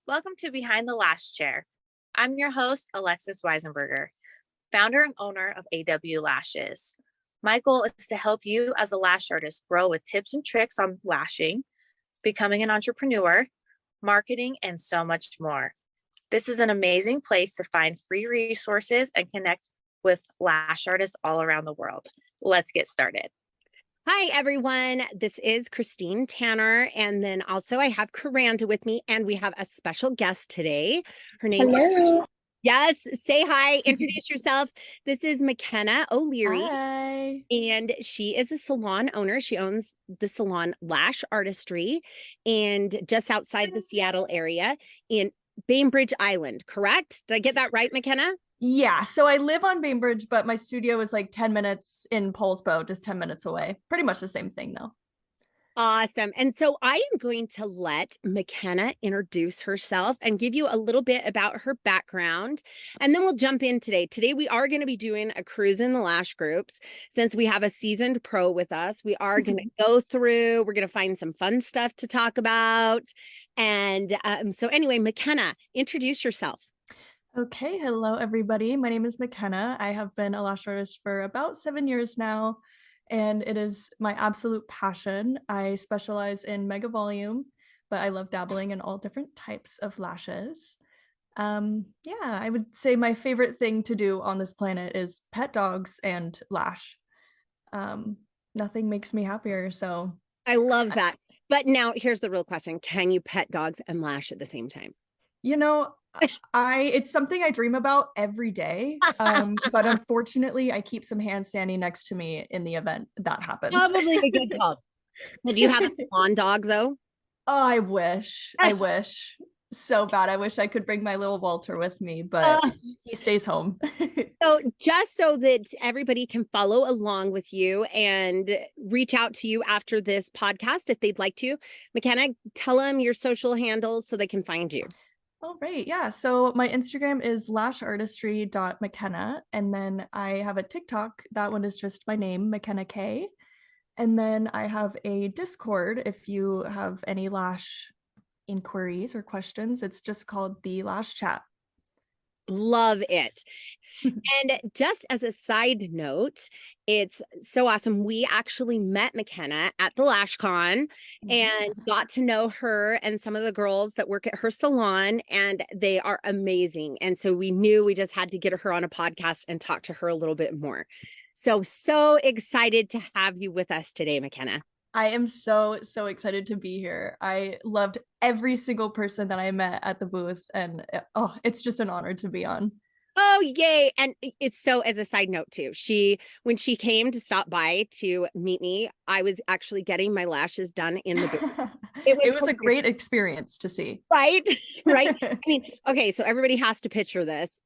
Welcome to Behind the Lash Chair. I'm your host, Alexis Weisenburger, founder and owner of AW Lashes. My goal is to help you as a lash artist grow with tips and tricks on lashing, becoming an entrepreneur, marketing, and so much more. This is an amazing place to find free resources and connect with lash artists all around the world. Let's get started. Hi, everyone. This is Christine Tanner. And then also I have Coranda with me, and we have a special guest today. Her name Hello. Yes, say hi, introduce yourself. This is McKenna O'Leary. Hi. And she is a salon owner. She owns the salon Lash Artistry, and just outside the Seattle area in Bainbridge Island, correct? Did I get that right, McKenna? Yeah, so I live on Bainbridge, but my studio is like 10 minutes in Poulsbo, just 10 minutes away. Pretty much the same thing, though. Awesome. And so I am going to let McKenna introduce herself and give you a little bit about her background. And then we'll jump in today. Today, we are going to be doing a cruise in the lash groups. Since we have a seasoned pro with us, we are going to go through, we're going to find some fun stuff to talk about. And so anyway, McKenna, introduce yourself. Okay, hello everybody. My name is McKenna. I have been a lash artist for about 7 years now, and it is my absolute passion. I specialize in mega volume, but I love dabbling in all different types of lashes. Yeah, I would say my favorite thing to do on this planet is pet dogs and lash. Nothing makes me happier, so I love that. But now here's the real question. Can you pet dogs and lash at the same time? you know, it's something I dream about every day. But unfortunately, I keep some hands standing next to me in the event that happens. Probably a good call. So do you have a salon dog though? Oh, I wish so bad. I wish I could bring my little Walter with me, but he stays home. So just so that everybody can follow along with you and reach out to you after this podcast if they'd like to, McKenna, tell them your social handles so they can find you. All right. Yeah. So my Instagram is lashartistry.mckenna. And then I have a TikTok. That one is just my name, McKenna K. And then I have a Discord if you have any lash inquiries or questions. It's just called the Lash Chat. Love it. And just as a side note, it's so awesome. We actually met McKenna at the LashCon and got to know her and some of the girls that work at her salon, and they are amazing. And so we knew we just had to get her on a podcast and talk to her a little bit more. So excited to have you with us today, McKenna. I am so excited to be here. I loved every single person that I met at the booth, and it's just an honor to be on. Oh, yay. And it's so, as a side note too, when she came to stop by to meet me, I was actually getting my lashes done in the booth. It was a great experience to see. Right. I mean, okay, so everybody has to picture this,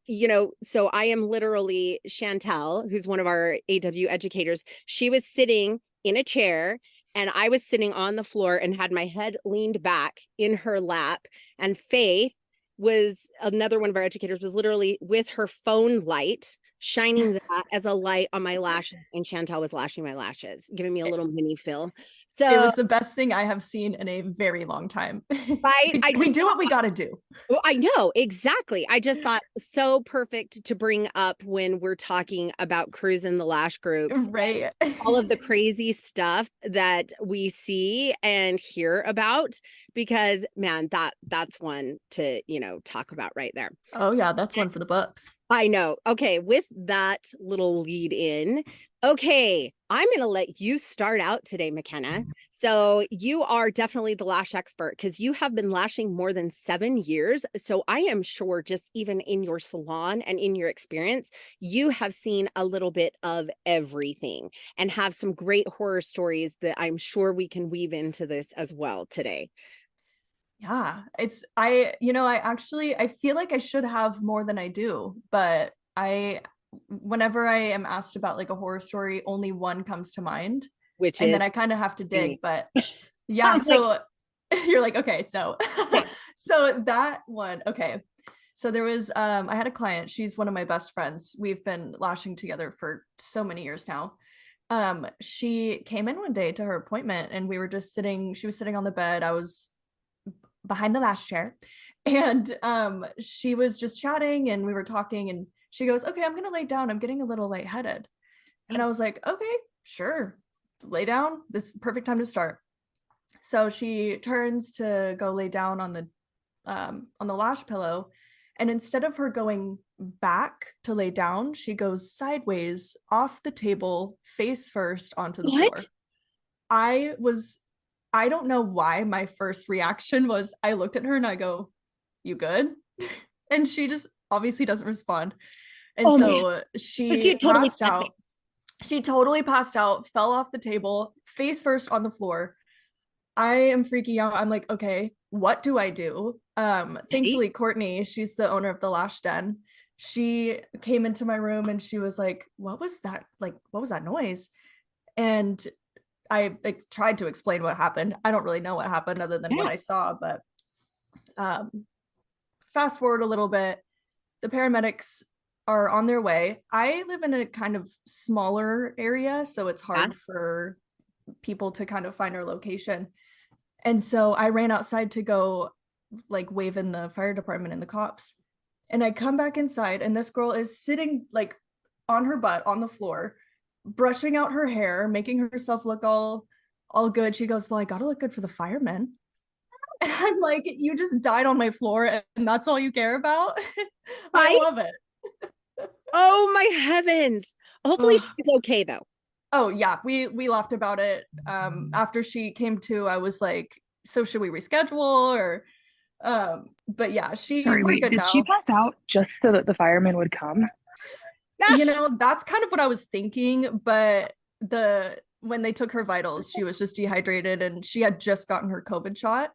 so I am literally Chantel, who's one of our AW educators. She was sitting in a chair and I was sitting on the floor and had my head leaned back in her lap, and Faith was another one of our educators, was literally with her phone light, shining that as a light on my lashes, and Chantal was lashing my lashes, giving me a little mini fill. So it was the best thing I have seen in a very long time. Right? we do what we got to do. Well, I know, exactly. I just thought so perfect to bring up when we're talking about cruising the lash groups. Right. All of the crazy stuff that we see and hear about, because man, that's one to, talk about right there. Oh yeah, that's one for the books. I know. Okay, with that little lead in, okay, I'm going to let you start out today, McKenna. So you are definitely the lash expert because you have been lashing more than 7 years. So I am sure just even in your salon and in your experience, you have seen a little bit of everything and have some great horror stories that I'm sure we can weave into this as well today. Yeah, I feel like I should have more than I do, but whenever I am asked about like a horror story, only one comes to mind, and then I kind of have to dig. But yeah, so you're like, okay, so so that one, okay. So there was I had a client, she's one of my best friends. We've been lashing together for so many years now. She came in one day to her appointment, and she was sitting on the bed. I was behind the lash chair, And she was just chatting and we were talking and she goes, okay, I'm gonna lay down. I'm getting a little lightheaded. And I was like, okay, sure. Lay down. This is the perfect time to start. So she turns to go lay down on the lash pillow. And instead of her going back to lay down, she goes sideways off the table, face first onto the floor. I don't know why my first reaction was I looked at her and I go, you good? And she just obviously doesn't respond. And she passed out. She totally passed out, fell off the table, face first on the floor. I am freaking out. I'm like, okay, what do I do? Thankfully, Courtney, she's the owner of the Lash Den. She came into my room and she was like, what was that? Like, what was that noise? And I tried to explain what happened. I don't really know what happened other than what I saw, but fast forward a little bit, the paramedics are on their way. I live in a kind of smaller area, so it's hard for people to kind of find our location. And so I ran outside to go like wave in the fire department and the cops. And I come back inside and this girl is sitting like on her butt on the floor, brushing out her hair, making herself look all good. She goes, well, I gotta look good for the firemen. And I'm like, you just died on my floor and that's all you care about? I love it. Oh my heavens. Hopefully she's okay though. Oh yeah, we laughed about it. After she came to, I was like, so should we reschedule or but yeah, did she pass out just so that the firemen would come? You know, that's kind of what I was thinking, but when they took her vitals, she was just dehydrated and she had just gotten her COVID shot.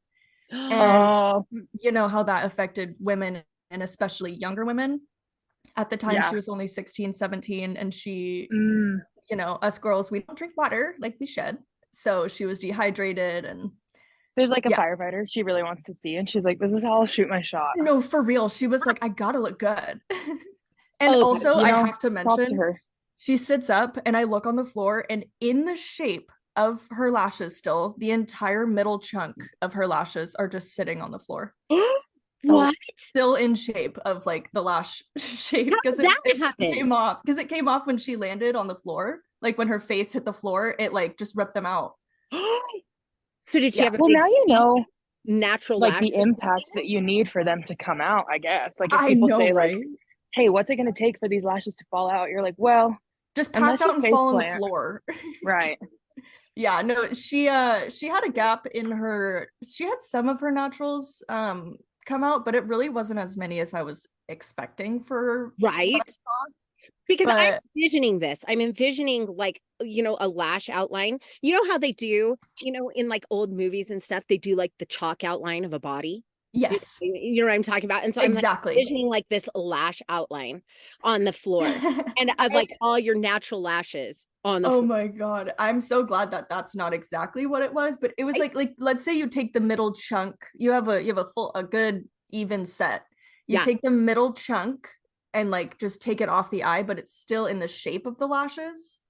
And you know how that affected women and especially younger women. At the time, she was only 16, 17, and she, you know, us girls, we don't drink water like we should. So she was dehydrated and there's like a firefighter she really wants to see. And she's like, this is how I'll shoot my shot. No, for real. She was like, I gotta look good. And also, I have to mention, she sits up and I look on the floor and in the shape of her lashes still, the entire middle chunk of her lashes are just sitting on the floor. What? Still in shape of like the lash shape because it came off when she landed on the floor. Like when her face hit the floor, it like just ripped them out. So did she have now you know natural like the impact that you need for them to come out, I guess. Like if I people know, say right? like, hey, what's it gonna take for these lashes to fall out? You're like, well, just pass out and fall on the floor. Right. Yeah, no, she had a gap in her, she had some of her naturals come out, but it really wasn't as many as I was expecting for right. Because I'm envisioning this. I'm envisioning like, you know, a lash outline. You know how they do, you know, in like old movies and stuff, they do like the chalk outline of a body. Yes. You know what I'm talking about? And so I'm like envisioning like this lash outline on the floor and like all your natural lashes on the floor. Oh my God. I'm so glad that that's not exactly what it was, but it was like let's say you take the middle chunk, you have a good even set. You take the middle chunk and like just take it off the eye, but it's still in the shape of the lashes.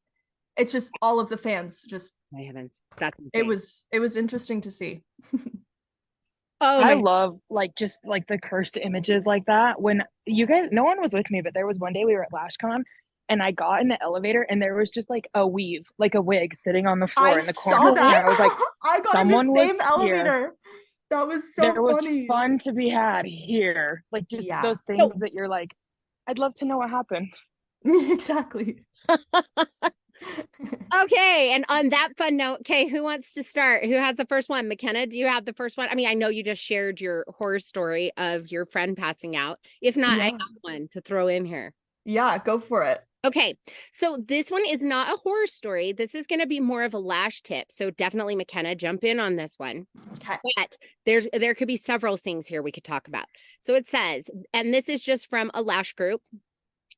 It's just all of the fans just my heavens. That's insane. It was interesting to see. I love like just like the cursed images like that. When you guys, no one was with me, but there was one day we were at LashCon and I got in the elevator and there was just like a weave, like a wig sitting on the floor in the corner. And I was like, I got someone in the same was elevator. Here. That was so there funny. Was fun to be had here. Like just those things that you're like, I'd love to know what happened. Exactly. Okay, and on that fun note, okay, who wants to start? Who has the first one? McKenna, do you have the first one? I mean, I know you just shared your horror story of your friend passing out. If not, I have one to throw in here. Yeah, go for it. Okay, so this one is not a horror story. This is going to be more of a lash tip. So definitely, McKenna, jump in on this one. Okay. But there could be several things here we could talk about. So it says, and this is just from a lash group.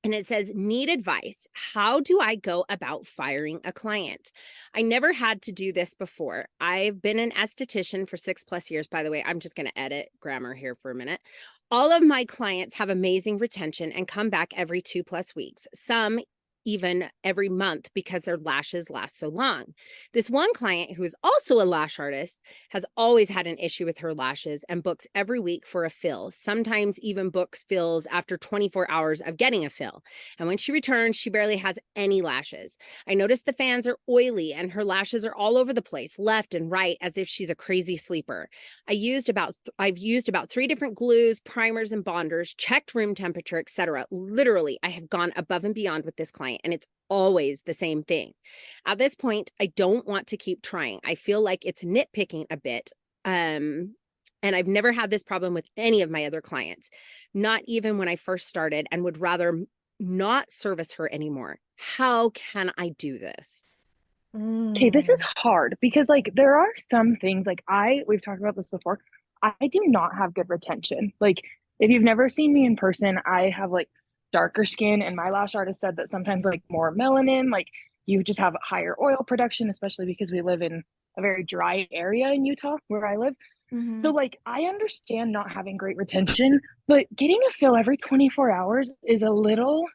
And it says, need advice. How do I go about firing a client? I never had to do this before. I've been an esthetician for 6+ years. By the way, I'm just going to edit grammar here for a minute. All of my clients have amazing retention and come back every 2+ weeks. Some even every month because their lashes last so long. This one client, who is also a lash artist, has always had an issue with her lashes and books every week for a fill, sometimes even books fills after 24 hours of getting a fill. And when she returns, she barely has any lashes. I noticed the fans are oily and her lashes are all over the place, left and right, as if she's a crazy sleeper. I've used about 3 different glues, primers, and bonders, checked room temperature, etc. Literally, I have gone above and beyond with this client, and it's always the same thing. At this point, I don't want to keep trying. I feel like it's nitpicking a bit. And I've never had this problem with any of my other clients, not even when I first started, and would rather not service her anymore. How can I do this? Okay, this is hard because like there are some things like we've talked about this before. I do not have good retention. Like if you've never seen me in person, I have like darker skin, and my lash artist said that sometimes like more melanin, like you just have higher oil production, especially because we live in a very dry area in Utah where I live. So like I understand not having great retention, but getting a fill every 24 hours is a little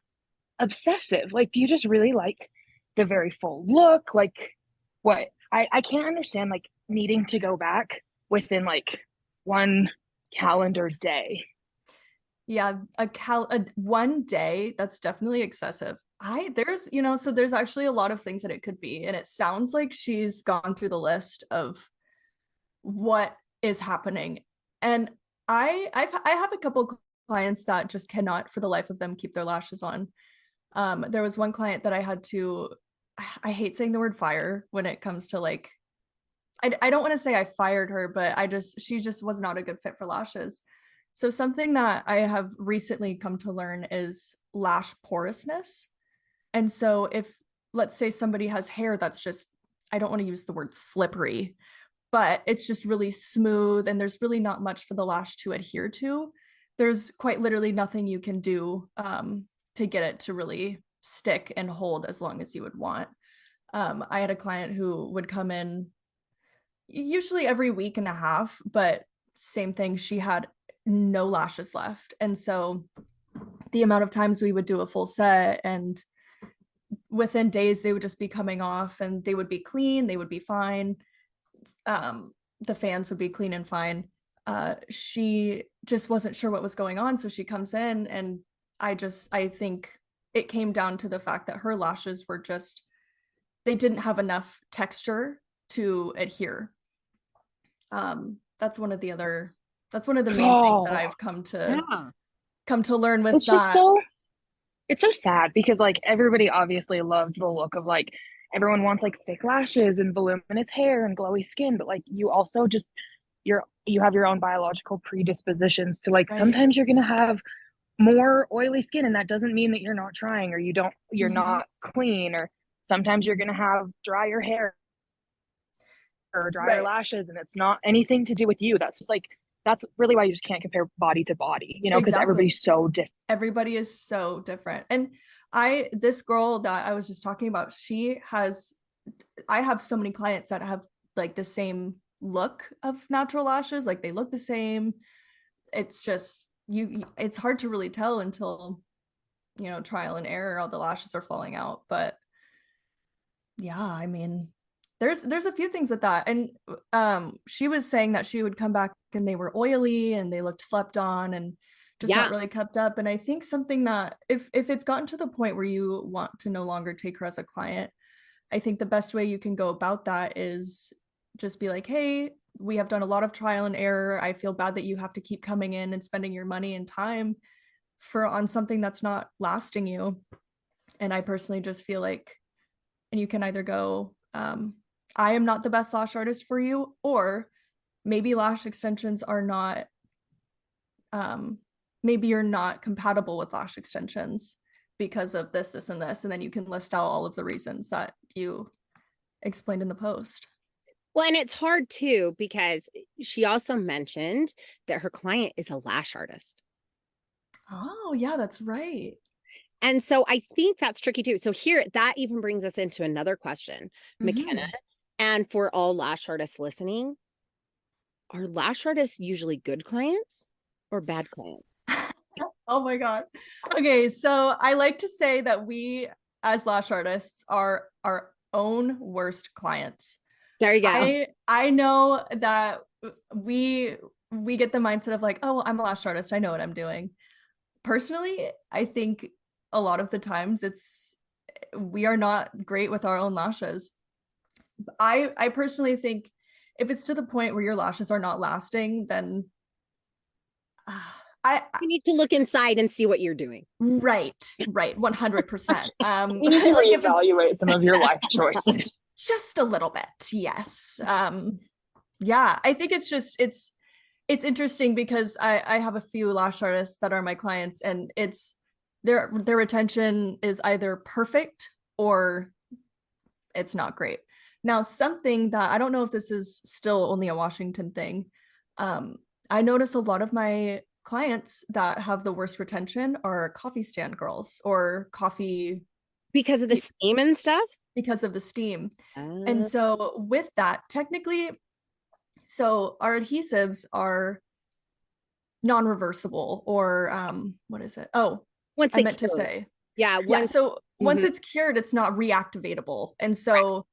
obsessive. Like, do you just really like the very full look? Like, what? I can't understand like needing to go back within like one calendar day. Yeah, a one day, that's definitely excessive. There's, so there's actually a lot of things that it could be, and it sounds like she's gone through the list of what is happening. And I have a couple clients that just cannot for the life of them keep their lashes on. There was one client that I hate saying the word fire when it comes to like, I don't want to say I fired her, but she just was not a good fit for lashes. So something that I have recently come to learn is lash porousness. And so if, let's say somebody has hair that's just, I don't want to use the word slippery, but it's just really smooth and there's really not much for the lash to adhere to. There's quite literally nothing you can do to get it to really stick and hold as long as you would want. I had a client who would come in usually every week and a half, but same thing, she had no lashes left. And so the amount of times we would do a full set, and within days they would just be coming off and they would be clean, they would be fine. The fans would be clean and fine. She just wasn't sure what was going on, so she comes in, and I think it came down to the fact that her lashes were just, they didn't have enough texture to adhere. That's one of the main things that I've come to learn with it's that. Just it's so sad because like everybody obviously loves the look of like, everyone wants like thick lashes and voluminous hair and glowy skin, but like you also just you have your own biological predispositions to like, sometimes you're gonna have more oily skin, and that doesn't mean that you're not trying or you're not clean, or sometimes you're gonna have drier hair or drier lashes, and it's not anything to do with you. That's just like, that's really why you just can't compare body to body, because everybody's so different. Everybody is so different. And this girl that I was just talking about, I have so many clients that have like the same look of natural lashes, like they look the same. It's just, it's hard to really tell until, trial and error, all the lashes are falling out. But yeah, I mean, there's a few things with that. And she was saying that she would come back and they were oily and they looked slept on and just not really kept up. And I think something that if it's gotten to the point where you want to no longer take her as a client, I think the best way you can go about that is just be like, hey, we have done a lot of trial and error. I feel bad that you have to keep coming in and spending your money and time on something that's not lasting you. And I personally just feel like, and you can either go, I am not the best lash artist for you, or maybe lash extensions are not, maybe you're not compatible with lash extensions because of this, and this, and then you can list out all of the reasons that you explained in the post. Well, and it's hard too, because she also mentioned that her client is a lash artist. Oh, yeah, that's right. And so I think that's tricky too. So here, that even brings us into another question, McKenna. And for all lash artists listening, are lash artists usually good clients or bad clients? Oh my God. Okay, so I like to say that we as lash artists are our own worst clients. There you go. I know that we get the mindset of like, oh, well, I'm a lash artist, I know what I'm doing. Personally, I think a lot of the times we are not great with our own lashes. I personally think if it's to the point where your lashes are not lasting, then you need to look inside and see what you're doing. Right, 100%. You need to reevaluate some of your life choices. Just a little bit, yes. Yeah, I think it's interesting because I have a few lash artists that are my clients, and it's their retention is either perfect or it's not great. Now, something that I don't know if this is still only a Washington thing, I notice a lot of my clients that have the worst retention are coffee stand girls or coffee because of the steam and stuff. Because of the steam. And so with that, technically, so our adhesives are non-reversible, or what is it? Oh, once I meant to say. Yeah. So once it's cured, it's not reactivatable. And so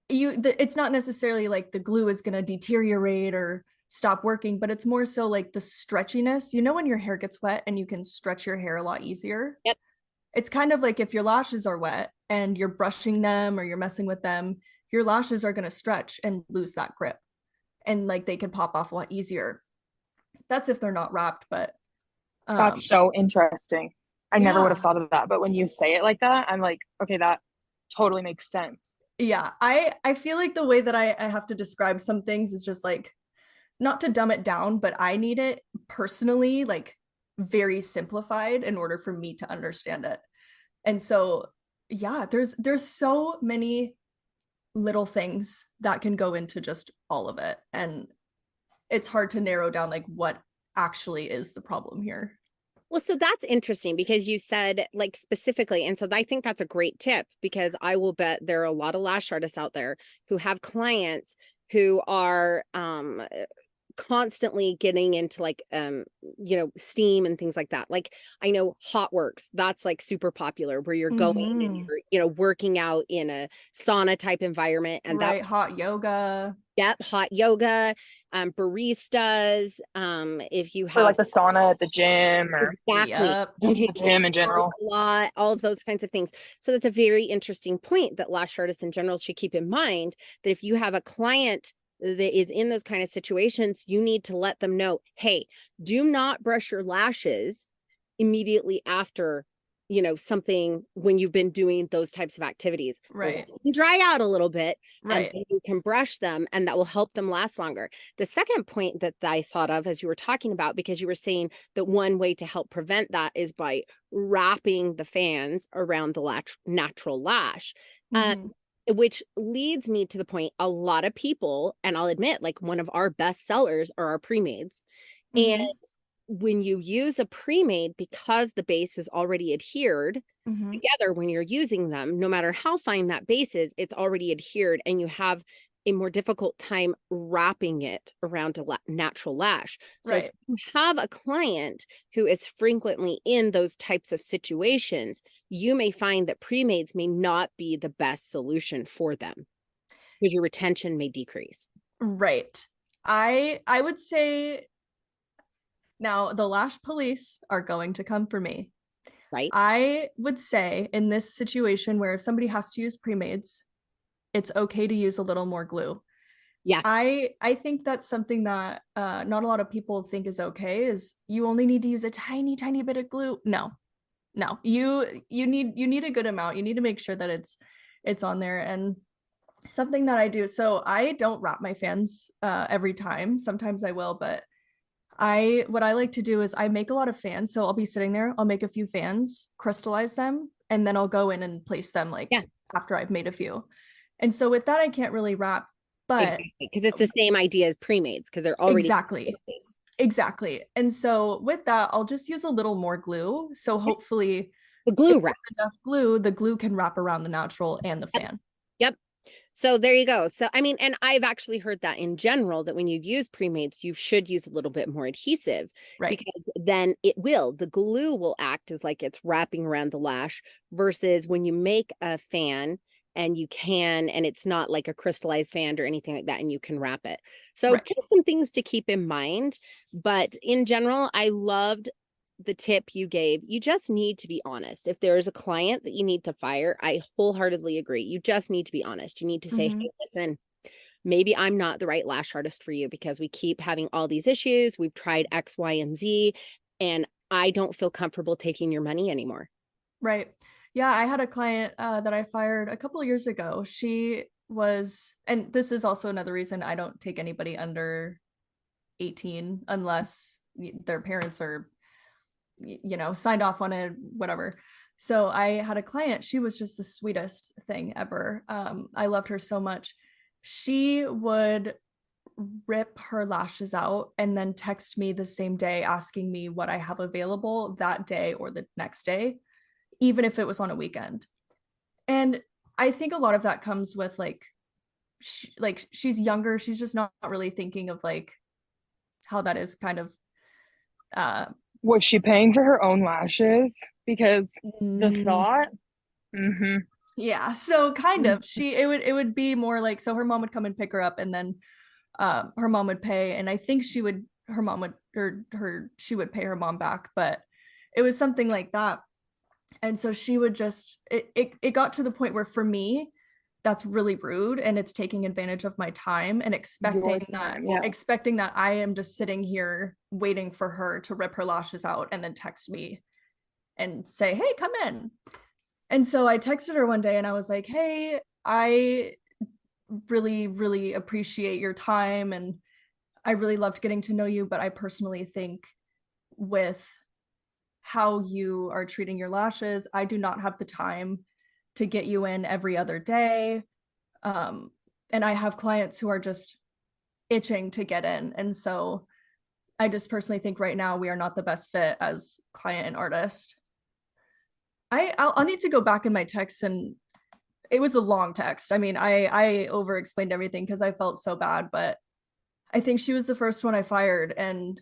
it's not necessarily like the glue is going to deteriorate or stop working, but it's more so like the stretchiness. You know, when your hair gets wet and you can stretch your hair a lot easier? Yep. It's kind of like if your lashes are wet and you're brushing them or you're messing with them, your lashes are going to stretch and lose that grip. And like they can pop off a lot easier. That's if they're not wrapped, but that's so interesting. I never would have thought of that, but when you say it like that, I'm like, okay, that totally makes sense. Yeah, I feel like the way that I have to describe some things is just like, not to dumb it down, but I need it personally like very simplified in order for me to understand it. And so yeah, there's so many little things that can go into just all of it, and it's hard to narrow down like what actually is the problem here. Well, so that's interesting because you said like specifically, and so I think that's a great tip, because I will bet there are a lot of lash artists out there who have clients who are constantly getting into like steam and things like that. Like I know Hot Works, that's like super popular, where you're going and you're working out in a sauna type environment, and right, hot yoga. Yep, hot yoga, baristas, if you have or like the sauna at the gym, or just the gym in general, a lot, all of those kinds of things. So that's a very interesting point that lash artists in general should keep in mind, that if you have a client that is in those kind of situations, you need to let them know, hey, do not brush your lashes immediately after, something, when you've been doing those types of activities. Right. You can dry out a little bit, right, and you can brush them, and that will help them last longer. The second point that I thought of as you were talking about, because you were saying that one way to help prevent that is by wrapping the fans around the natural lash. Which leads me to the point, a lot of people, and I'll admit, like one of our best sellers are our pre-mades. And when you use a pre-made, because the base is already adhered together when you're using them, no matter how fine that base is, it's already adhered, and you have a more difficult time wrapping it around a natural lash. So if you have a client who is frequently in those types of situations, you may find that pre-mades may not be the best solution for them, because your retention may decrease. Right. I would say, now the lash police are going to come for me. Right. I would say in this situation where if somebody has to use pre-mades, it's okay to use a little more glue. Yeah. I think that's something that not a lot of people think is okay, is you only need to use a tiny bit of glue. No, you need a good amount. You need to make sure that it's on there. And something that I do, so I don't wrap my fans every time. Sometimes I will, but what I like to do is I make a lot of fans. So I'll be sitting there, I'll make a few fans, crystallize them, and then I'll go in and place them after I've made a few. And so with that, I can't really wrap, but because it's the same idea as pre-mades, because they're already exactly. And so with that, I'll just use a little more glue. So hopefully the glue wraps. Enough glue, the glue can wrap around the natural and the fan. Yep. So there you go. So, I mean, and I've actually heard that in general, that when you use pre-mates, you should use a little bit more adhesive, Right. because then the glue will act as like it's wrapping around the lash, versus when you make a fan and it's not like a crystallized fan or anything like that, and you can wrap it. So Right. just some things to keep in mind. But in general, I loved the tip you gave. You just need to be honest. If there is a client that you need to fire, I wholeheartedly agree. You just need to be honest. You need to say, hey, listen, maybe I'm not the right lash artist for you because we keep having all these issues. We've tried X, Y, and Z, and I don't feel comfortable taking your money anymore. Right. Yeah, I had a client that I fired a couple of years ago. She was, and this is also another reason I don't take anybody under 18 unless their parents are, signed off on it, whatever. So I had a client, she was just the sweetest thing ever. I loved her so much. She would rip her lashes out and then text me the same day asking me what I have available that day or the next day, even if it was on a weekend. And I think a lot of that comes with she's younger. She's just not really thinking of like how that is kind of Was she paying for her own lashes? Because the thought. Yeah, so kind of it would be more like, so her mom would come and pick her up, and then her mom would pay, and I think she would pay her mom back, but it was something like that. And so she would just it got to the point where, for me, that's really rude, and it's taking advantage of my time and expecting that I am just sitting here waiting for her to rip her lashes out and then text me and say, hey, come in. And so I texted her one day and I was like, hey, I really, really appreciate your time, and I really loved getting to know you, but I personally think with how you are treating your lashes, I do not have the time to get you in every other day. And I have clients who are just itching to get in. And so I just personally think right now we are not the best fit as client and artist. I'll need to go back in my text, and it was a long text. I mean, I over explained everything because I felt so bad, but I think she was the first one I fired, and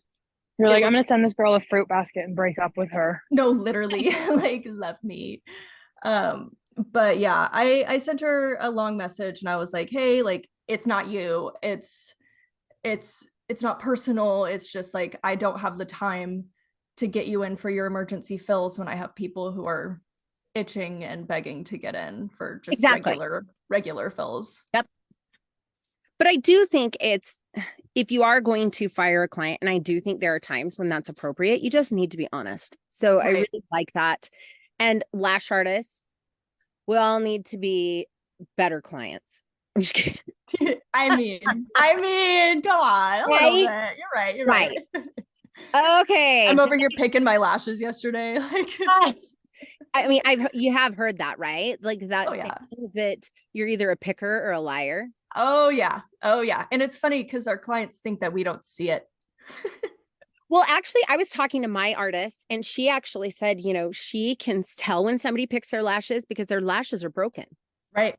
you're like, I'm gonna send this girl a fruit basket and break up with her. No, literally, like, left me. But yeah, I sent her a long message and I was like, hey, like, it's not you. It's not personal. It's just like, I don't have the time to get you in for your emergency fills when I have people who are itching and begging to get in for just regular fills. Yep. But I do think if you are going to fire a client, and I do think there are times when that's appropriate, you just need to be honest. So I really like that. And lash artists, we all need to be better clients. I'm just kidding. I mean, come on, a little bit. You're right. Okay. I'm over here picking my lashes yesterday. Like, I mean, you have heard that, right? Like that, that you're either a picker or a liar. Oh yeah. And it's funny because our clients think that we don't see it. Well, actually, I was talking to my artist, and she actually said, she can tell when somebody picks their lashes because their lashes are broken. Right.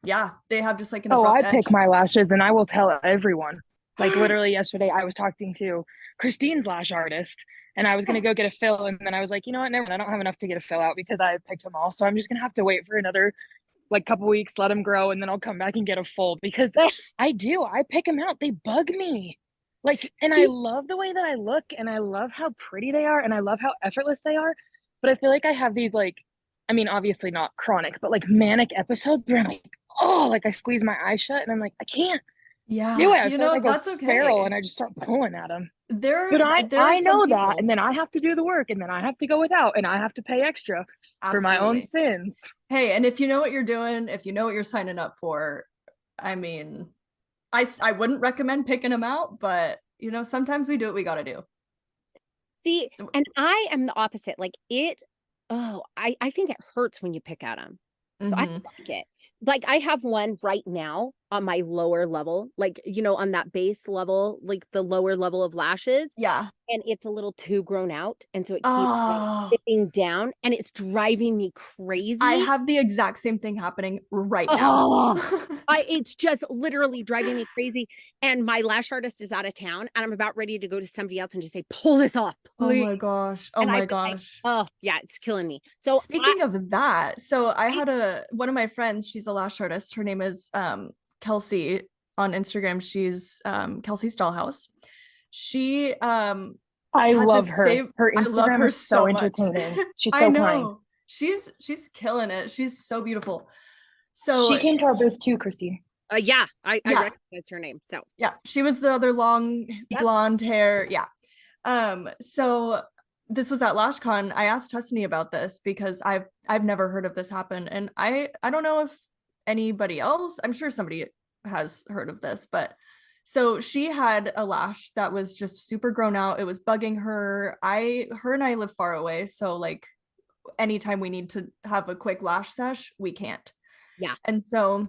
Yeah. They have just like an pick my lashes, and I will tell everyone. Like, literally yesterday, I was talking to Christine's lash artist, and I was going to go get a fill. And then I was like, you know what? Never mind. I don't have enough to get a fill out because I picked them all. So I'm just going to have to wait for another couple weeks, let them grow, and then I'll come back and get a full, because I pick them out. They bug me. And I love the way that I look, and I love how pretty they are, and I love how effortless they are. But I feel like I have these, I mean, obviously not chronic, but manic episodes where I'm like, oh, I squeeze my eyes shut and I'm like, I can't. Yeah. Do it. I feel like I go feral and I just start pulling at them. But I know that, and then I have to do the work, and then I have to go without, and I have to pay extra for my own sins. Hey, and if you know what you're doing, if you know what you're signing up for, I mean, I wouldn't recommend picking them out, but sometimes we do what we got to do. See, and I am the opposite. I think it hurts when you pick at them. So I like it. I have one right now on my lower level, like, you know, on that base level, like the lower level of lashes. Yeah. And it's a little too grown out. And so it keeps Oh, dipping down and it's driving me crazy. I have the exact same thing happening right now. Oh, it's just literally driving me crazy. And my lash artist is out of town and I'm about ready to go to somebody else and just say, pull this off, please. Oh my gosh. Oh And my I've been like, gosh. oh yeah, it's killing me. So speaking of that, so I had one of my friends, she's a lash artist. Her name is Kelsey on Instagram. She's Kelsey's Dollhouse. She I had love the her. same- Her I love Instagram her is so so much. entertaining. She's I so know. kind. She's killing it. She's so beautiful. So She came to our booth too, Christine. yeah, I Yeah. recognized her name. So yeah, she was the other long Yep. blonde hair. Yeah. So this was at LashCon. I asked Tusney about this because I've never heard of this happen, and I don't know if anybody else, I'm sure somebody has heard of this, but so she had a lash that was just super grown out. It was bugging her. Her and I live far away, so like anytime we need to have a quick lash sesh, we can't. Yeah. And so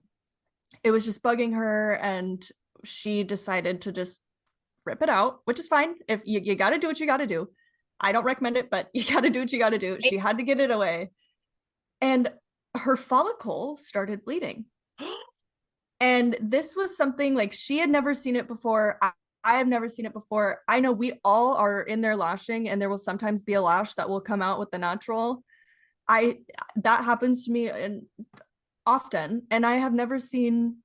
it was just bugging her, and she decided to just rip it out, which is fine. If you got to do what you got to do. I don't recommend it, but you got to do what you got to do. She had to get it away. And her follicle started bleeding. And this was something like she had never seen it before. I have never seen it before. I know we all are in there lashing, and there will sometimes be a lash that will come out with the natural. That happens to me often, and I've never seen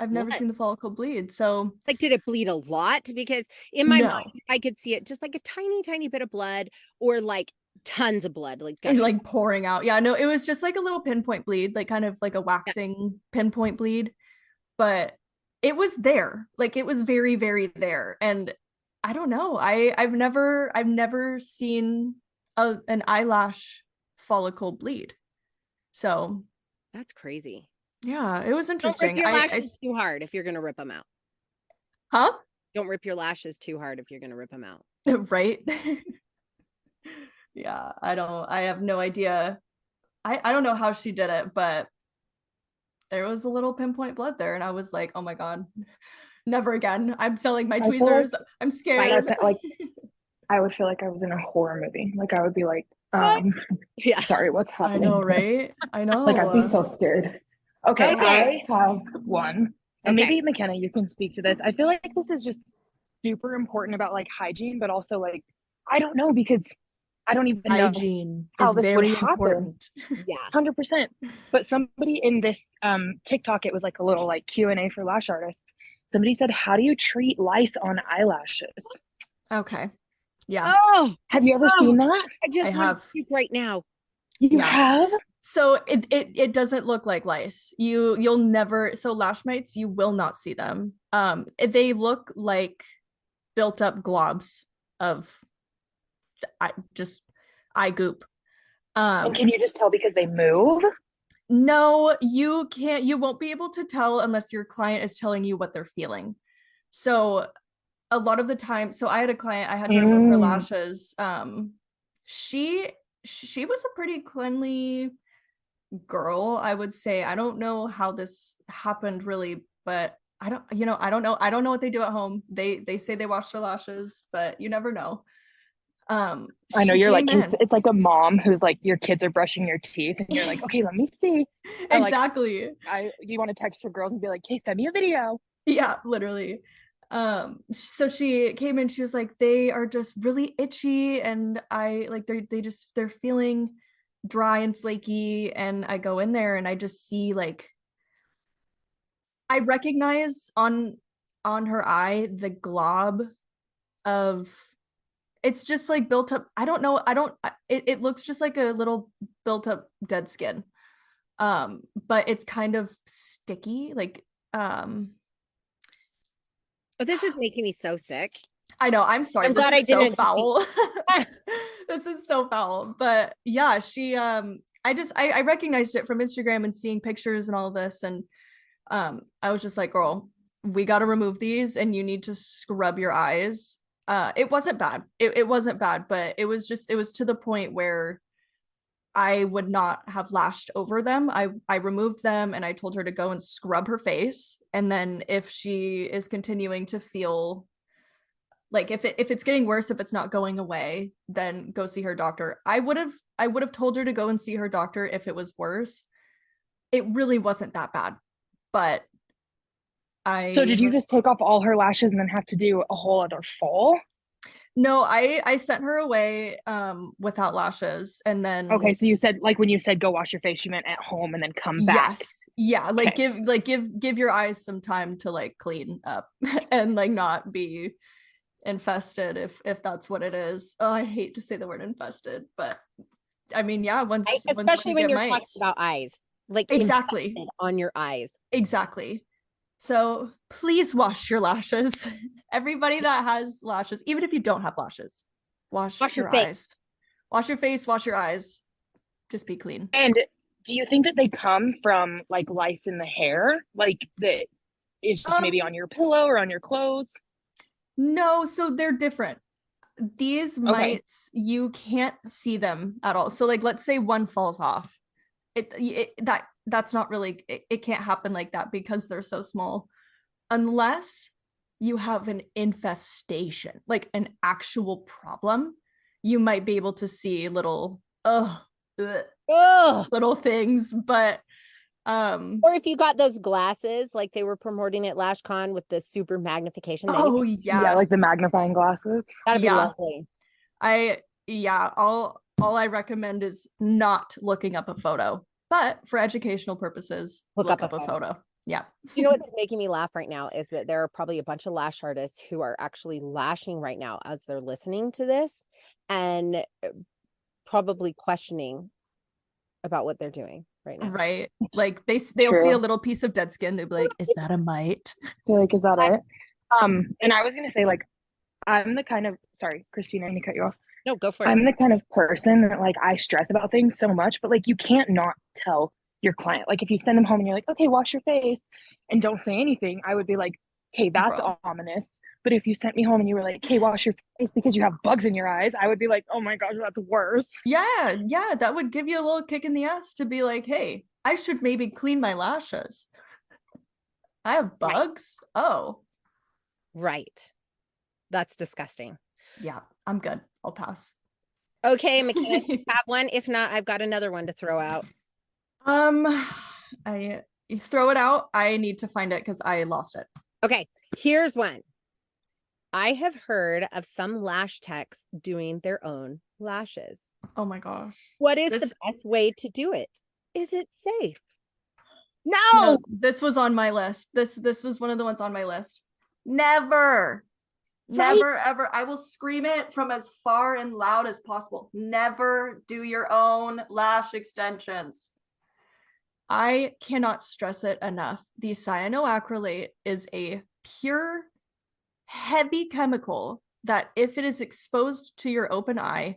the follicle bleed. So like, did it bleed a lot? Because in my No. mind, I could see it just like a tiny, tiny bit of blood, or like tons of blood, like and gushing. like pouring out. Yeah, no, it was just like a little pinpoint bleed, like kind of like a waxing pinpoint bleed. But it was there. Like it was very, very there. And I don't know. I've never seen an eyelash follicle bleed. So That's crazy. yeah, it was Don't interesting. rip your lashes too hard if you're gonna rip them out. Huh? Don't rip your lashes too hard if you're gonna rip them out. Right? Yeah, I have no idea. I don't know how she did it, but there was a little pinpoint blood there, and I was like, oh my God, never again. I'm selling my tweezers. I'm scared. Like I would feel like I was in a horror movie. Like I would be like, Yeah. sorry, what's I happening? know, right? I know. Like I'd be so scared. Okay, Okay. I have one. And Okay. maybe McKenna, you can speak to this. I feel like this is just super important about like hygiene, but also like, I don't know, because I don't even know Hygiene how is this very would happen. important. Yeah. 100%. But somebody in this TikTok, it was like a little like Q&A for lash artists. Somebody said, how do you treat lice on eyelashes? Okay. Yeah. Oh, Have you ever seen that? I just I want have. to puke right now. You Yeah. have? So it doesn't look like lice. You'll never, so lash mites, you will not see them. They look like built up globs of just eye goop. And can you just tell because they move? No, you can't. You won't be able to tell unless your client is telling you what they're feeling. So a lot of the time, so I had a client, I had to remove her lashes. She was a pretty cleanly girl, I would say. I don't know how this happened really, but I don't know. I don't know what they do at home. They say they wash their lashes, but you never know. I know you're like, it's like a mom who's like, your kids are brushing your teeth and you're like, okay, let me see. Exactly. You want to text your girls and be like, hey, send me a video. Yeah, literally. So she came in, she was like, they are just really itchy, and I like they're feeling dry and flaky, and I go in there and I just see like I recognize on her eye the glob of, it's just like built up. I don't know. It looks just like a little built up dead skin. But it's kind of sticky. Like, But this is making me so sick. I know. I'm sorry. I'm glad I didn't. So foul. This is so foul. But yeah, she, I recognized it from Instagram and seeing pictures and all of this. And, I was just like, girl, we got to remove these and you need to scrub your eyes. It wasn't bad. It wasn't bad, but it was to the point where I would not have lashed over them. I removed them and I told her to go and scrub her face. And then if she is continuing to feel like if it's getting worse, if it's not going away, then go see her doctor. I would have told her to go and see her doctor if it was worse. It really wasn't that bad. But So did you just take off all her lashes and then have to do a whole other full? No, I sent her away without lashes, and then okay. So you said, like, when you said go wash your face, you meant at home and then come back. Yes, yeah, like give your eyes some time to like clean up and like not be infested if that's what it is. Oh, I hate to say the word infested, but I mean, yeah, especially when you're talking about eyes, like exactly on your eyes, exactly. So please wash your lashes. Everybody that has lashes, even if you don't have lashes, wash your eyes. Wash your face, wash your eyes. Just be clean. And do you think that they come from like lice in the hair? Like that is just maybe on your pillow or on your clothes? No, so they're different. These mites, you can't see them at all. So like let's say one falls off. That's not really it can't happen like that because they're so small. Unless you have an infestation, like an actual problem, you might be able to see little little things, but or if you got those glasses like they were promoting at LashCon with the super magnification. Yeah, like the magnifying glasses. That'd be lovely. All I recommend is not looking up a photo, but for educational purposes, look up a photo. Yeah. Do you know what's making me laugh right now is that there are probably a bunch of lash artists who are actually lashing right now as they're listening to this and probably questioning about what they're doing right now. Right. Like they'll see a little piece of dead skin. They'll be like, is that a mite? They're like, is that it? And I was going to say, like, I'm the kind of, sorry, Christina, I need to cut you off. No, go for it. I'm the kind of person that like I stress about things so much, but like you can't not tell your client. Like if you send them home and you're like, okay, wash your face and don't say anything, I would be like, okay, that's ominous. But if you sent me home and you were like, okay, wash your face because you have bugs in your eyes, I would be like, oh my gosh, that's worse. Yeah, that would give you a little kick in the ass to be like, hey, I should maybe clean my lashes. I have bugs. Right. Oh. Right. That's disgusting. Yeah, I'm good. I'll pass. Okay, McKenna, do you have one? If not, I've got another one to throw out. You throw it out. I need to find it because I lost it. Okay, here's one. I have heard of some lash techs doing their own lashes. Oh my gosh. What is the best way to do it? Is it safe? No, this was on my list. This was one of the ones on my list. Never ever. I will scream it from as far and loud as possible. Never do your own lash extensions. I cannot stress it enough. The cyanoacrylate is a pure, heavy chemical that if it is exposed to your open eye,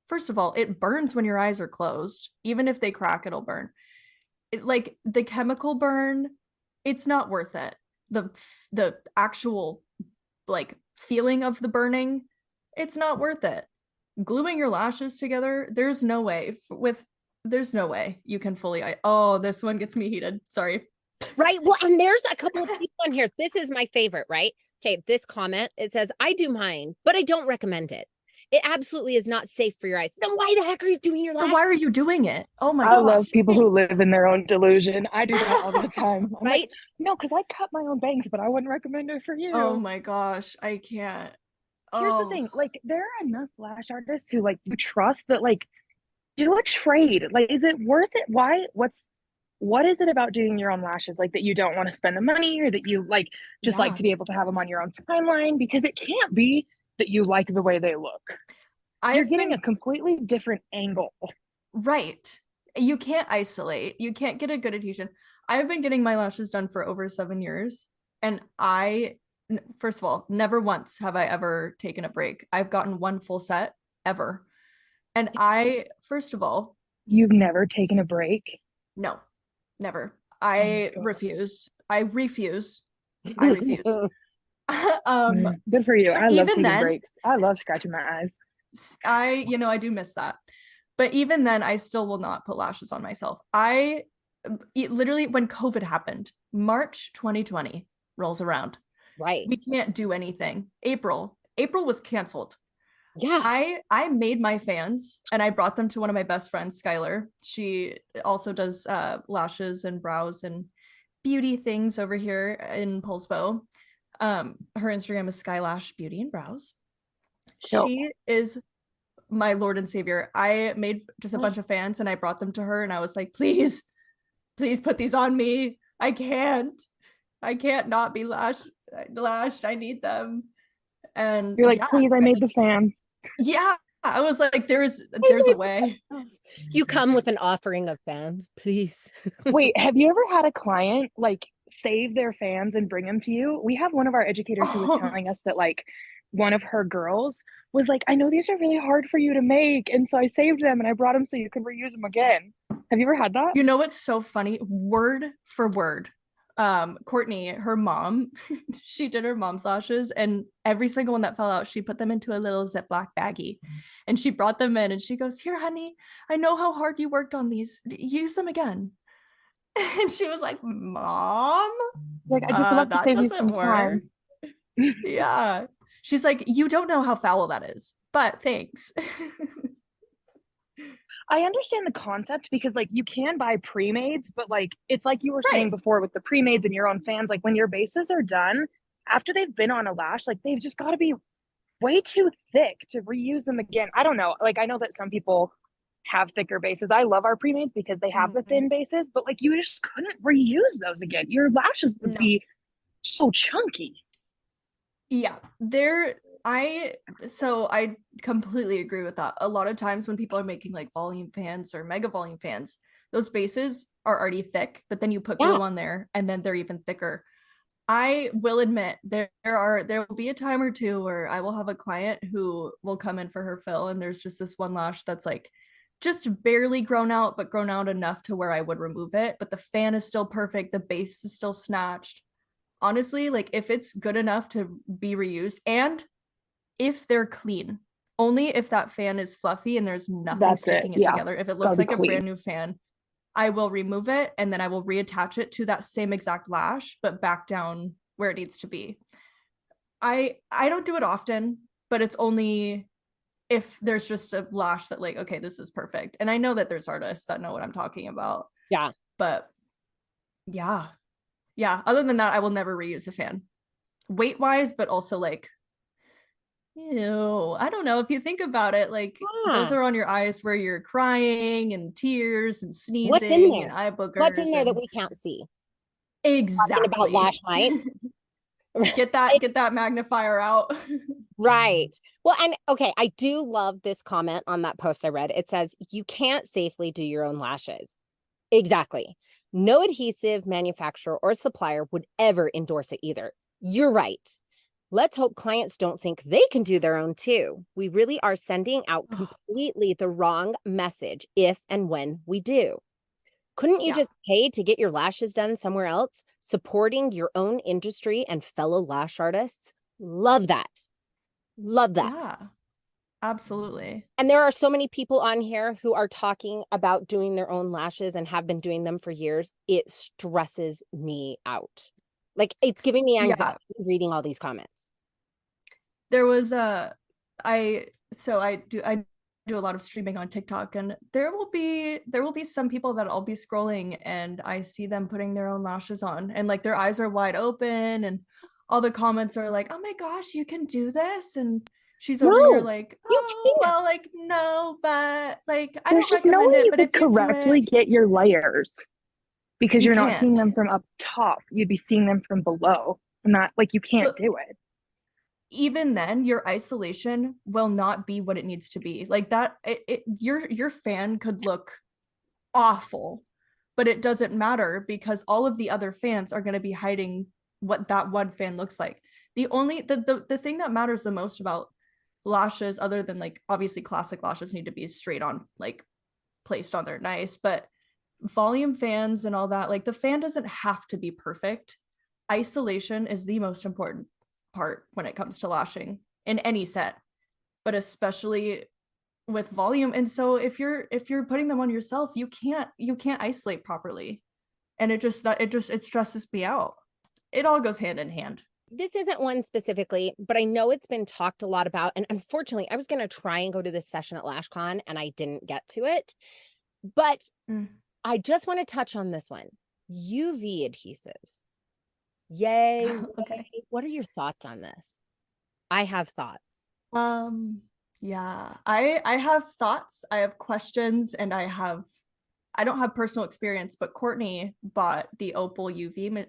first of all, it burns when your eyes are closed. Even if they crack, it'll burn. Like the chemical burn, it's not worth it. The actual like feeling of the burning, it's not worth it. Gluing your lashes together, there's no way you can fully this one gets me heated. Sorry. Right. Well, and there's a couple of people on here. This is my favorite, right? Okay, this comment, it says, I do mine, but I don't recommend it. It absolutely is not safe for your eyes. Then why the heck are you doing your lashes? So why are you doing it? Oh my gosh. I love people who live in their own delusion. I do that all the time. I'm right? Like, no, because I cut my own bangs, but I wouldn't recommend it for you. Oh my gosh. I can't. Here's the thing. Like, there are enough lash artists who like you trust that like do a trade. Like, is it worth it? What is it about doing your own lashes like that you don't want to spend the money or that you like just like to be able to have them on your own timeline? Because it can't be that you like the way they look. You're getting a completely different angle. Right. You can't isolate. You can't get a good adhesion. I've been getting my lashes done for over 7 years. And first of all, never once have I ever taken a break. I've gotten one full set ever. And first of all. You've never taken a break? No, never. I refuse. Good for you. I love taking breaks. I love scratching my eyes. I do miss that. But even then, I still will not put lashes on myself. I literally, when COVID happened, March 2020 rolls around. Right. We can't do anything. April was canceled. Yeah. I made my fans and I brought them to one of my best friends, Skylar. She also does lashes and brows and beauty things over here in Pulsebo. Her Instagram is Skylash Beauty and Brows. She is my Lord and Savior. I made just a bunch of fans and I brought them to her and I was like, please put these on me. I can't not be lashed. I need them. And you're like, please, I made the fans. Yeah. I was like, there's a way. You come with an offering of fans, please. Wait, have you ever had a client like save their fans and bring them to you? We have one of our educators who was telling us that like one of her girls was like, I know these are really hard for you to make, and so I saved them and I brought them so you can reuse them again. Have you ever had that? You know what's so funny? Word for word. Courtney, her mom, she did her mom's lashes, and every single one that fell out, she put them into a little Ziploc baggie, and she brought them in, and she goes, "Here, honey, I know how hard you worked on these. Use them again." And she was like, "Mom, like I just love to save you some time." Yeah, she's like, "You don't know how foul that is, but thanks." I understand the concept because like you can buy pre-mades, but like it's like you were saying before with the pre-mades and your own fans, like when your bases are done after they've been on a lash, like they've just got to be way too thick to reuse them again. I don't know. Like I know that some people have thicker bases. I love our pre-mades because they have the thin bases, but like you just couldn't reuse those again. Your lashes would be so chunky. Yeah, I completely agree with that. A lot of times when people are making like volume fans or mega volume fans, those bases are already thick, but then you put glue on there and then they're even thicker. I will admit there will be a time or two where I will have a client who will come in for her fill and there's just this one lash that's like just barely grown out, but grown out enough to where I would remove it, but the fan is still perfect, the base is still snatched. Honestly, like if it's good enough to be reused and if they're clean, only if that fan is fluffy and there's nothing sticking it together. If it looks like a brand new fan, I will remove it and then I will reattach it to that same exact lash, but back down where it needs to be. I don't do it often, but it's only if there's just a lash that like, okay, this is perfect. And I know that there's artists that know what I'm talking about. Yeah. But yeah. Other than that, I will never reuse a fan. Weight wise, but also like, ew, I don't know. If you think about it, like those are on your eyes where you're crying and tears and sneezing. What's in there? And eye boogers. What's in there that we can't see? Exactly. Talking about lash light. Get that magnifier out. Right. Well, and okay, I do love this comment on that post I read. It says, you can't safely do your own lashes. Exactly. No adhesive manufacturer or supplier would ever endorse it either. You're right. Let's hope clients don't think they can do their own too. We really are sending out completely the wrong message if and when we do. Couldn't you just pay to get your lashes done somewhere else, supporting your own industry and fellow lash artists? Love that. Love that. Yeah, absolutely. And there are so many people on here who are talking about doing their own lashes and have been doing them for years. It stresses me out. Like it's giving me anxiety reading all these comments. There was I do a lot of streaming on TikTok, and there will be some people that I'll be scrolling and I see them putting their own lashes on and like their eyes are wide open and all the comments are like, oh my gosh, you can do this, and she's over here like, oh well, like no, but like I don't recommend it, but if you correctly get your layers, because you're not seeing them from up top, you'd be seeing them from below, and that like you can't do it. Even then, your isolation will not be what it needs to be. Like that, your fan could look awful, but it doesn't matter because all of the other fans are going to be hiding what that one fan looks like. The thing that matters the most about lashes, other than like obviously classic lashes need to be straight on, like placed on there nice, but volume fans and all that, like the fan doesn't have to be perfect. Isolation is the most important part when it comes to lashing in any set, but especially with volume. And so if you're putting them on yourself, you can't isolate properly. And it stresses me out. It all goes hand in hand. This isn't one specifically, but I know it's been talked a lot about. And unfortunately, I was going to try and go to this session at LashCon and I didn't get to it. But I just want to touch on this one. UV adhesives. Yay. Okay. What are your thoughts on this? I have thoughts. Yeah, I have thoughts. I have questions, and I don't have personal experience, but Courtney bought the Opal UV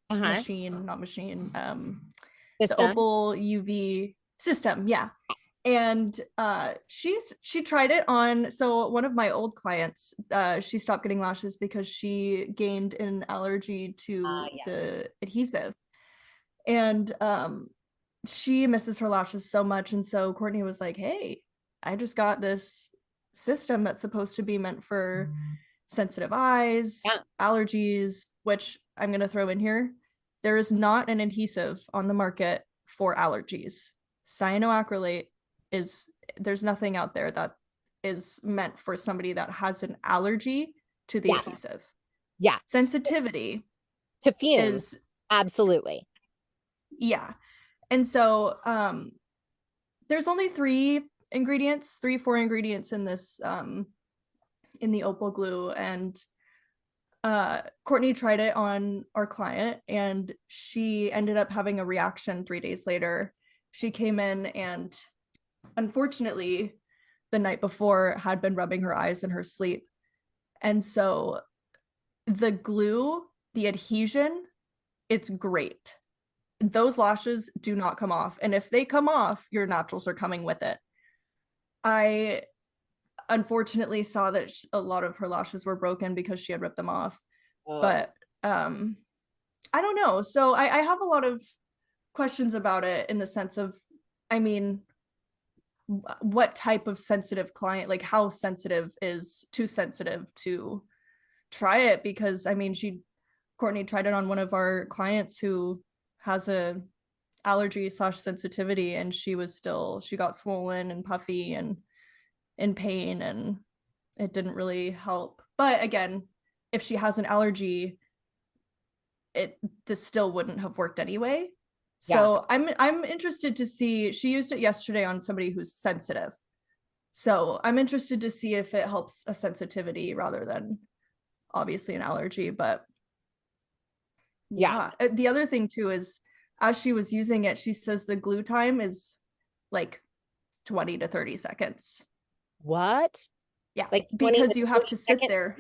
machine, not machine, the Opal UV system. Yeah. And she tried it on, so one of my old clients, she stopped getting lashes because she gained an allergy to the adhesive. And she misses her lashes so much. And so Courtney was like, hey, I just got this system that's supposed to be meant for sensitive eyes, allergies, which I'm going to throw in here. There is not an adhesive on the market for allergies. Cyanoacrylate there's nothing out there that is meant for somebody that has an allergy to the adhesive. Yeah. Sensitivity to fumes. Absolutely. Yeah. And so there's only 4 ingredients in this in the Opal glue. And Courtney tried it on our client and she ended up having a reaction 3 days later. She came in and unfortunately the night before had been rubbing her eyes in her sleep. And so the glue, the adhesion, it's great. Those lashes do not come off. And if they come off, your naturals are coming with it. I unfortunately saw that a lot of her lashes were broken because she had ripped them off. But I don't know. So I have a lot of questions about it in the sense of, I mean, what type of sensitive client, like how sensitive is too sensitive to try it? Because I mean, Courtney tried it on one of our clients who has a allergy / sensitivity, and she got swollen and puffy and in pain, and it didn't really help. But again, if she has an allergy, this still wouldn't have worked anyway. So I'm interested to see. She used it yesterday on somebody who's sensitive. So I'm interested to see if it helps a sensitivity rather than obviously an allergy. But yeah. The other thing too is, as she was using it, she says the glue time is like 20 to 30 seconds. What? Yeah, like because you have to sit there.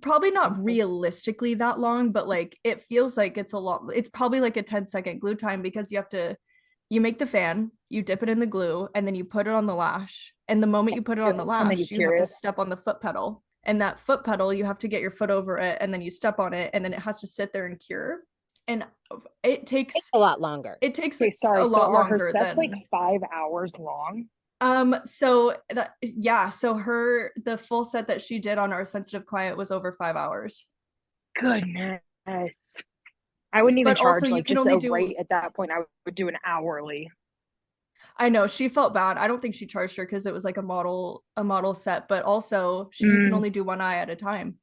Probably not realistically that long, but like it feels like it's a lot. It's probably like a 10-second glue time because you make the fan, you dip it in the glue, and then you put it on the lash. And the moment you put it on the lash, you have to step on the foot pedal. And that foot pedal, you have to get your foot over it, and then you step on it, and then it has to sit there and cure. And it takes a lot longer. It takes a lot longer. Her sets like 5 hours long. So the full set that she did on our sensitive client was over 5 hours. Goodness. I wouldn't even charge like just a rate at that point. I would do an hourly. I know she felt bad. I don't think she charged her because it was like a model set, but also you can only do one eye at a time.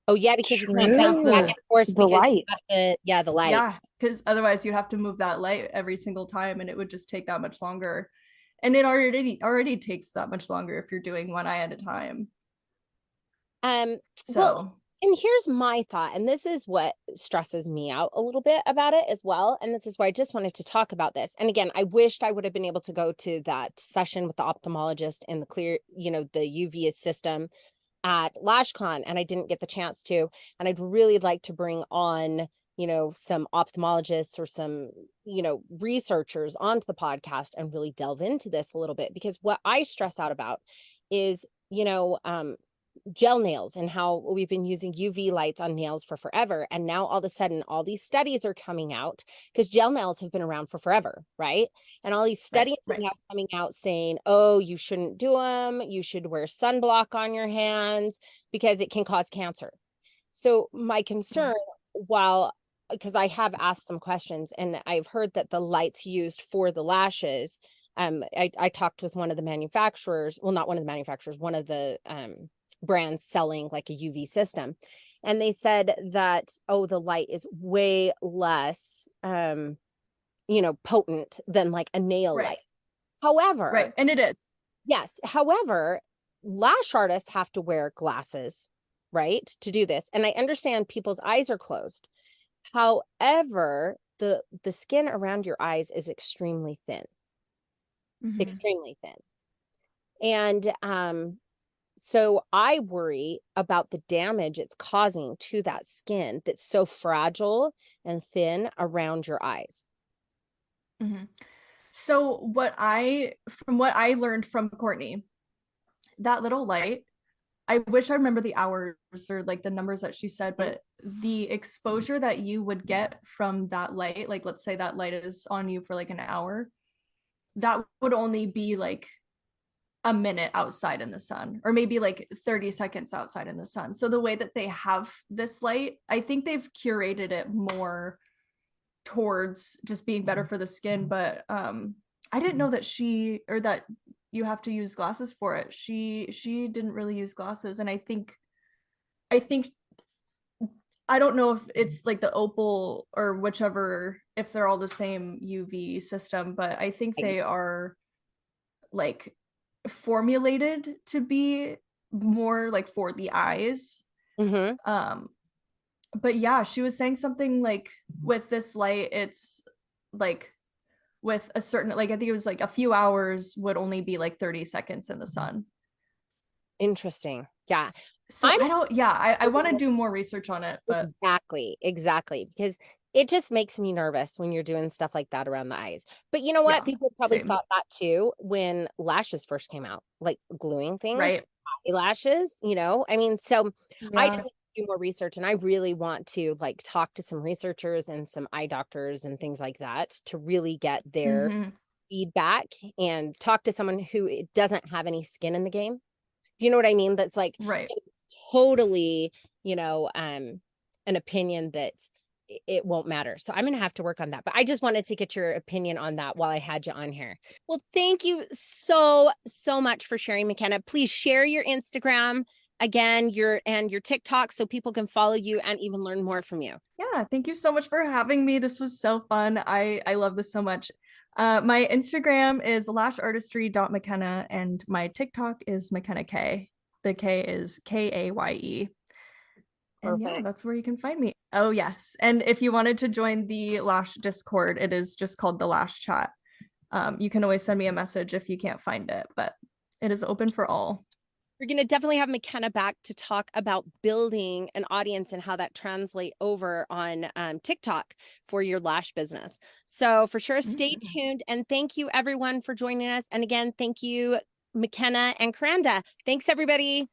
Oh yeah, because you can't bounce back and forth. The light. The light. Yeah, because otherwise you have to move that light every single time, and it would just take that much longer. And it already takes that much longer if you're doing one eye at a time. Well, and here's my thought, and this is what stresses me out a little bit about it as well. And this is why I just wanted to talk about this. And again, I wished I would have been able to go to that session with the ophthalmologist and the UV system at LashCon, and I didn't get the chance to. And I'd really like to bring on, some ophthalmologists or some, researchers onto the podcast and really delve into this a little bit, because what I stress out about is, gel nails and how we've been using UV lights on nails for forever. And now all of a sudden, all these studies are coming out because gel nails have been around for forever, right? And all these studies are now coming out saying, oh, you shouldn't do them. You should wear sunblock on your hands because it can cause cancer. So my concern, because I have asked some questions and I've heard that the lights used for the lashes I talked with one of the manufacturers, well, not one of the manufacturers, one of the brands selling like a UV system. And they said that, oh, the light is way less, potent than like a nail light. However, right. And it is. Yes. However, lash artists have to wear glasses, right, to do this. And I understand people's eyes are closed. However, the skin around your eyes is extremely thin, extremely thin. And so I worry about the damage it's causing to that skin that's so fragile and thin around your eyes. So from what I learned from Courtney, that little light, I wish I remember the hours or like the numbers that she said, but the exposure that you would get from that light, like let's say that light is on you for like an hour, that would only be like a minute outside in the sun, or maybe like 30 seconds outside in the sun. So the way that they have this light, I think they've curated it more towards just being better for the skin. But I didn't know that that you have to use glasses for it. She didn't really use glasses. And I think I don't know if it's like the Opal or whichever, if they're all the same UV system, but I think they are like formulated to be more like for the eyes. But yeah, she was saying something like with this light, it's like with a certain, like I think it was like a few hours would only be like 30 seconds in the sun. Interesting. Yeah. So I want to do more research on it, but exactly, because it just makes me nervous when you're doing stuff like that around the eyes. But you know what? People probably thought that too when lashes first came out, like gluing things, right? Lashes, I mean, so I just do more research, and I really want to like talk to some researchers and some eye doctors and things like that to really get their feedback and talk to someone who doesn't have any skin in the game. Do you know what I mean? That's like, it's totally, an opinion that it won't matter. So I'm going to have to work on that. But I just wanted to get your opinion on that while I had you on here. Well, thank you so much for sharing, McKenna. Please share your Instagram again, your TikTok, so people can follow you and even learn more from you. Yeah, thank you so much for having me. This was so fun. I love this so much. My Instagram is lashartistry.mckenna and my TikTok is McKenna K. The K is Kaye. And yeah, that's where you can find me. Oh, yes. And if you wanted to join the Lash Discord, it is just called the Lash Chat. You can always send me a message if you can't find it, but it is open for all. We're going to definitely have McKenna back to talk about building an audience and how that translates over on TikTok for your lash business. So for sure, stay tuned. And thank you, everyone, for joining us. And again, thank you, McKenna and Karanda. Thanks, everybody.